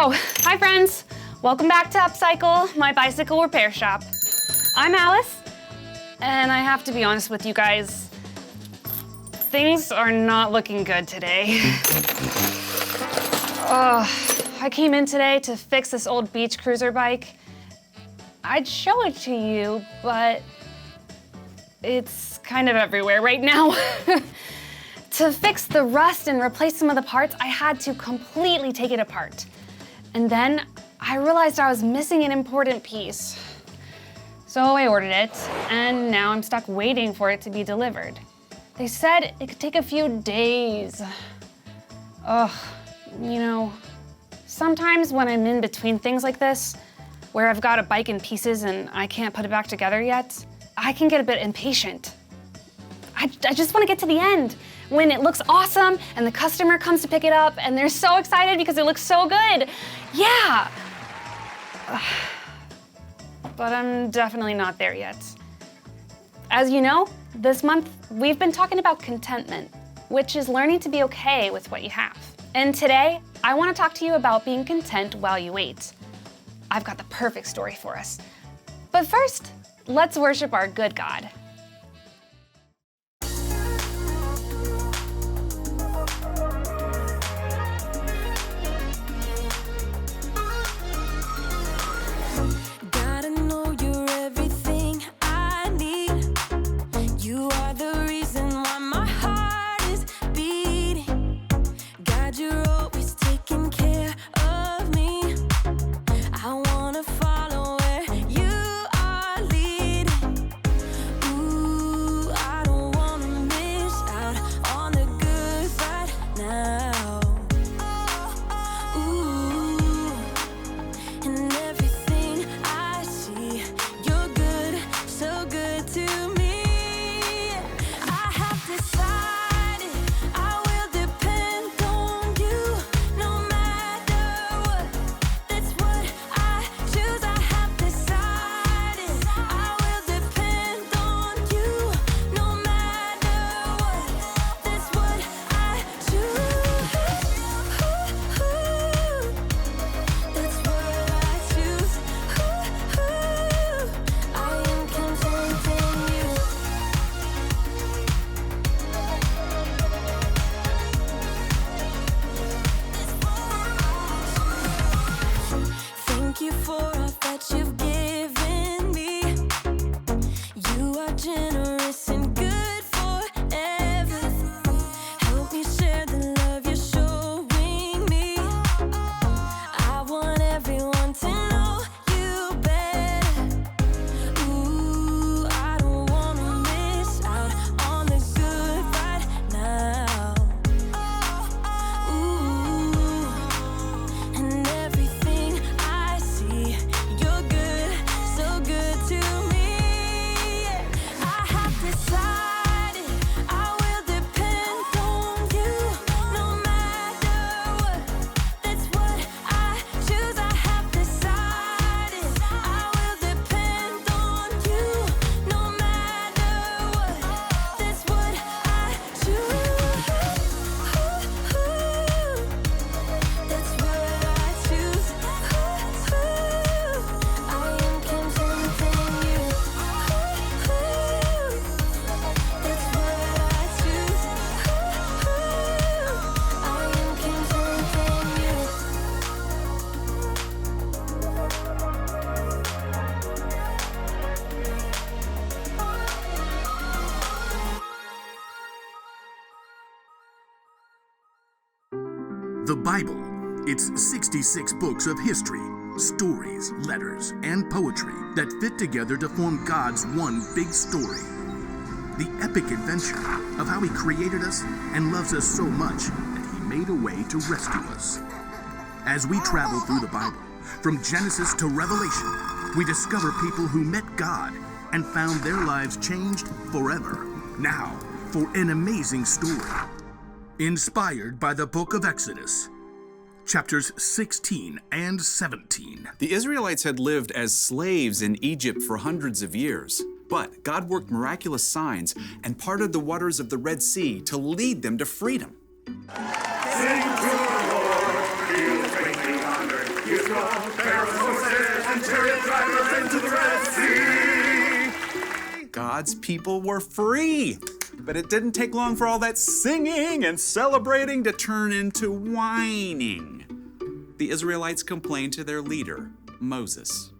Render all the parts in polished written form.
Oh, hi friends. Welcome back to Upcycle, my bicycle repair shop. I'm Alice, and I have to be honest with you guys, things are not looking good today. I came in today to fix this old beach cruiser bike. I'd show it to you, but it's kind of everywhere right now. To fix the rust and replace some of the parts, I had to completely take it apart. And then I realized I was missing an important piece. So I ordered it, and now I'm stuck waiting for it to be delivered. They said it could take a few days. Ugh, you know, sometimes when I'm in between things like this, where I've got a bike in pieces and I can't put it back together yet, I can get a bit impatient. I just want to get to the end, when it looks awesome and the customer comes to pick it up and they're so excited because it looks so good. Yeah. But I'm definitely not there yet. As you know, this month we've been talking about contentment, which is learning to be okay with what you have. And today, I want to talk to you about being content while you wait. I've got the perfect story for us. But first, let's worship our good God. The Bible, it's 66 books of history, stories, letters, and poetry that fit together to form God's one big story. The epic adventure of how He created us and loves us so much that He made a way to rescue us. As we travel through the Bible, from Genesis to Revelation, we discover people who met God and found their lives changed forever. Now, for an amazing story. Inspired by the book of Exodus, chapters 16 and 17. The Israelites had lived as slaves in Egypt for hundreds of years, but God worked miraculous signs and parted the waters of the Red Sea to lead them to freedom. Sing to the Lord, he is greatly honored. God's people were free. But it didn't take long for all that singing and celebrating to turn into whining. The Israelites complained to their leader, Moses.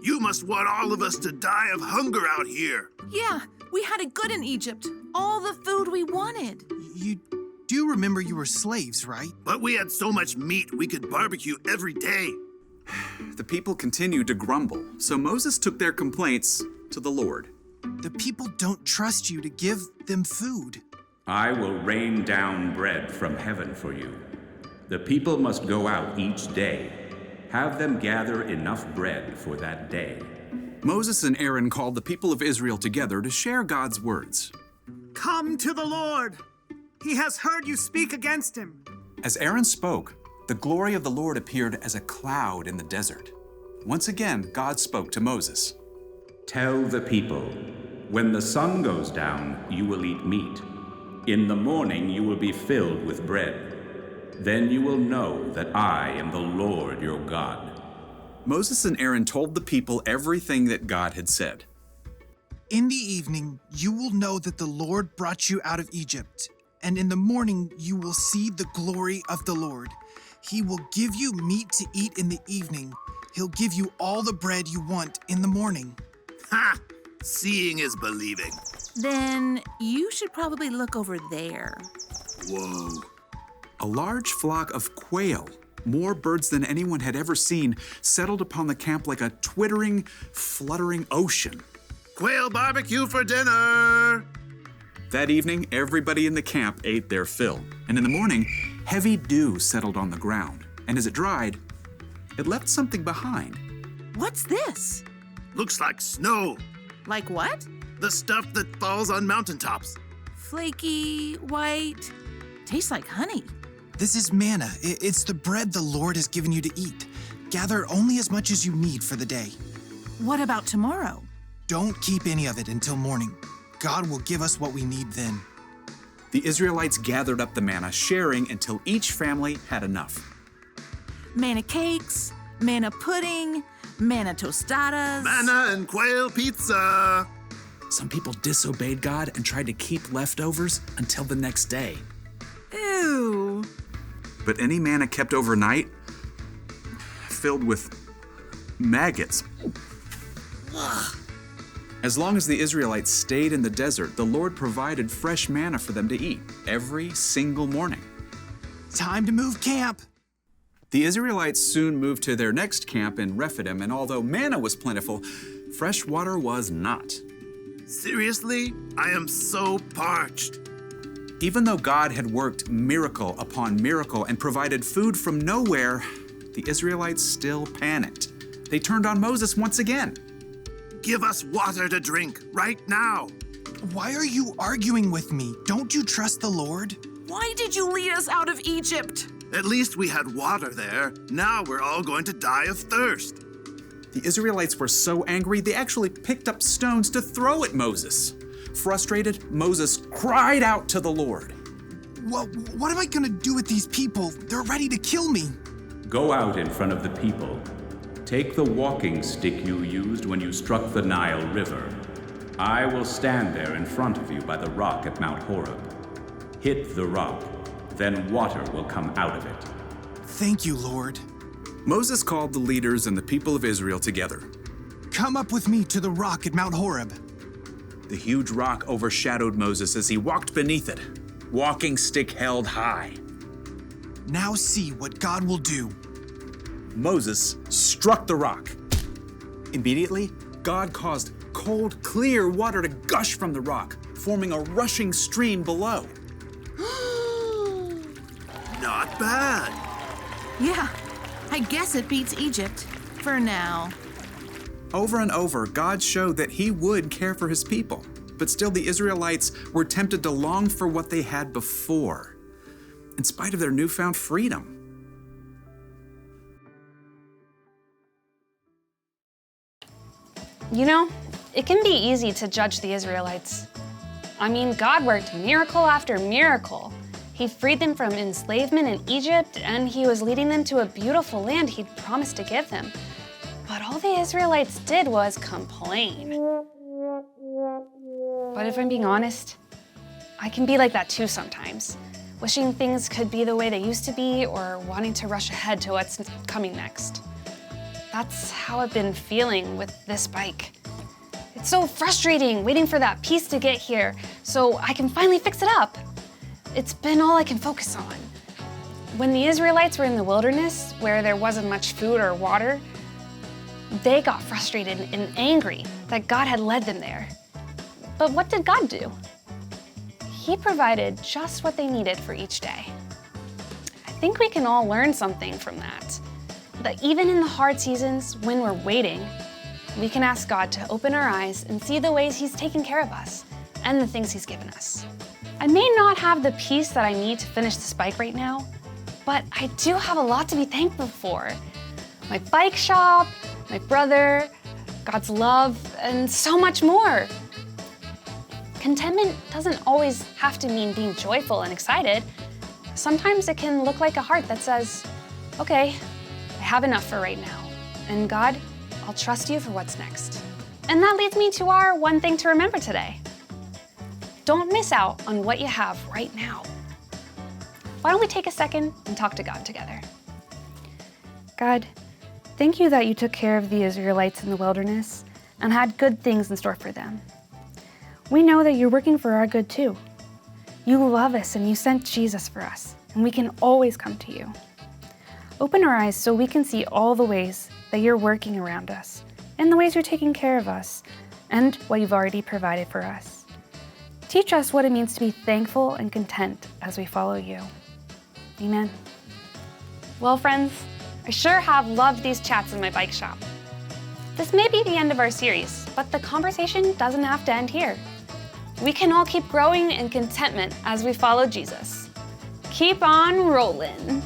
You must want all of us to die of hunger out here. Yeah, we had it good in Egypt. All the food we wanted. You do remember you were slaves, right? But we had so much meat we could barbecue every day. The people continued to grumble, so Moses took their complaints to the Lord. The people don't trust you to give them food. I will rain down bread from heaven for you. The people must go out each day. Have them gather enough bread for that day. Moses and Aaron called the people of Israel together to share God's words. Come to the Lord. He has heard you speak against him. As Aaron spoke, the glory of the Lord appeared as a cloud in the desert. Once again, God spoke to Moses. Tell the people, when the sun goes down, you will eat meat. In the morning you will be filled with bread. Then you will know that I am the Lord your God. Moses and Aaron told the people everything that God had said. In the evening, you will know that the Lord brought you out of Egypt, and in the morning you will see the glory of the Lord. He will give you meat to eat in the evening. He'll give you all the bread you want in the morning. Ha! Seeing is believing. Then you should probably look over there. Whoa. A large flock of quail, more birds than anyone had ever seen, settled upon the camp like a twittering, fluttering ocean. Quail barbecue for dinner! That evening, everybody in the camp ate their fill. And in the morning, heavy dew settled on the ground. And as it dried, it left something behind. What's this? Looks like snow. Like what? The stuff that falls on mountaintops. Flaky, white, tastes like honey. This is manna. It's the bread the Lord has given you to eat. Gather only as much as you need for the day. What about tomorrow? Don't keep any of it until morning. God will give us what we need then. The Israelites gathered up the manna, sharing until each family had enough. Manna cakes, manna pudding, manna tostadas. Manna and quail pizza. Some people disobeyed God and tried to keep leftovers until the next day. Ew. But any manna kept overnight, filled with maggots. As long as the Israelites stayed in the desert, the Lord provided fresh manna for them to eat every single morning. Time to move camp. The Israelites soon moved to their next camp in Rephidim, and although manna was plentiful, fresh water was not. Seriously? I am so parched. Even though God had worked miracle upon miracle and provided food from nowhere, the Israelites still panicked. They turned on Moses once again. Give us water to drink right now. Why are you arguing with me? Don't you trust the Lord? Why did you lead us out of Egypt? At least we had water there. Now we're all going to die of thirst. The Israelites were so angry, they actually picked up stones to throw at Moses. Frustrated, Moses cried out to the Lord. What am I gonna do with these people? They're ready to kill me. Go out in front of the people. Take the walking stick you used when you struck the Nile River. I will stand there in front of you by the rock at Mount Horeb. Hit the rock, then water will come out of it. Thank you, Lord. Moses called the leaders and the people of Israel together. Come up with me to the rock at Mount Horeb. The huge rock overshadowed Moses as he walked beneath it, walking stick held high. Now see what God will do. Moses struck the rock. Immediately, God caused cold, clear water to gush from the rock, forming a rushing stream below. Not bad. Yeah, I guess it beats Egypt. For now. Over and over, God showed that he would care for his people. But still, the Israelites were tempted to long for what they had before, in spite of their newfound freedom. You know, it can be easy to judge the Israelites. I mean, God worked miracle after miracle. He freed them from enslavement in Egypt, and he was leading them to a beautiful land he'd promised to give them. But all the Israelites did was complain. But if I'm being honest, I can be like that too sometimes, wishing things could be the way they used to be or wanting to rush ahead to what's coming next. That's how I've been feeling with this bike. It's so frustrating waiting for that piece to get here so I can finally fix it up. It's been all I can focus on. When the Israelites were in the wilderness, where there wasn't much food or water, they got frustrated and angry that God had led them there. But what did God do? He provided just what they needed for each day. I think we can all learn something from that. That even in the hard seasons when we're waiting, we can ask God to open our eyes and see the ways He's taken care of us and the things He's given us. I may not have the peace that I need to finish this bike right now, but I do have a lot to be thankful for. My bike shop, my brother, God's love, and so much more. Contentment doesn't always have to mean being joyful and excited. Sometimes it can look like a heart that says, okay, I have enough for right now. And God, I'll trust you for what's next. And that leads me to our one thing to remember today. Don't miss out on what you have right now. Why don't we take a second and talk to God together? God, thank you that you took care of the Israelites in the wilderness and had good things in store for them. We know that you're working for our good too. You love us and you sent Jesus for us, and we can always come to you. Open our eyes so we can see all the ways that you're working around us and the ways you're taking care of us and what you've already provided for us. Teach us what it means to be thankful and content as we follow you. Amen. Well, friends, I sure have loved these chats in my bike shop. This may be the end of our series, but the conversation doesn't have to end here. We can all keep growing in contentment as we follow Jesus. Keep on rolling.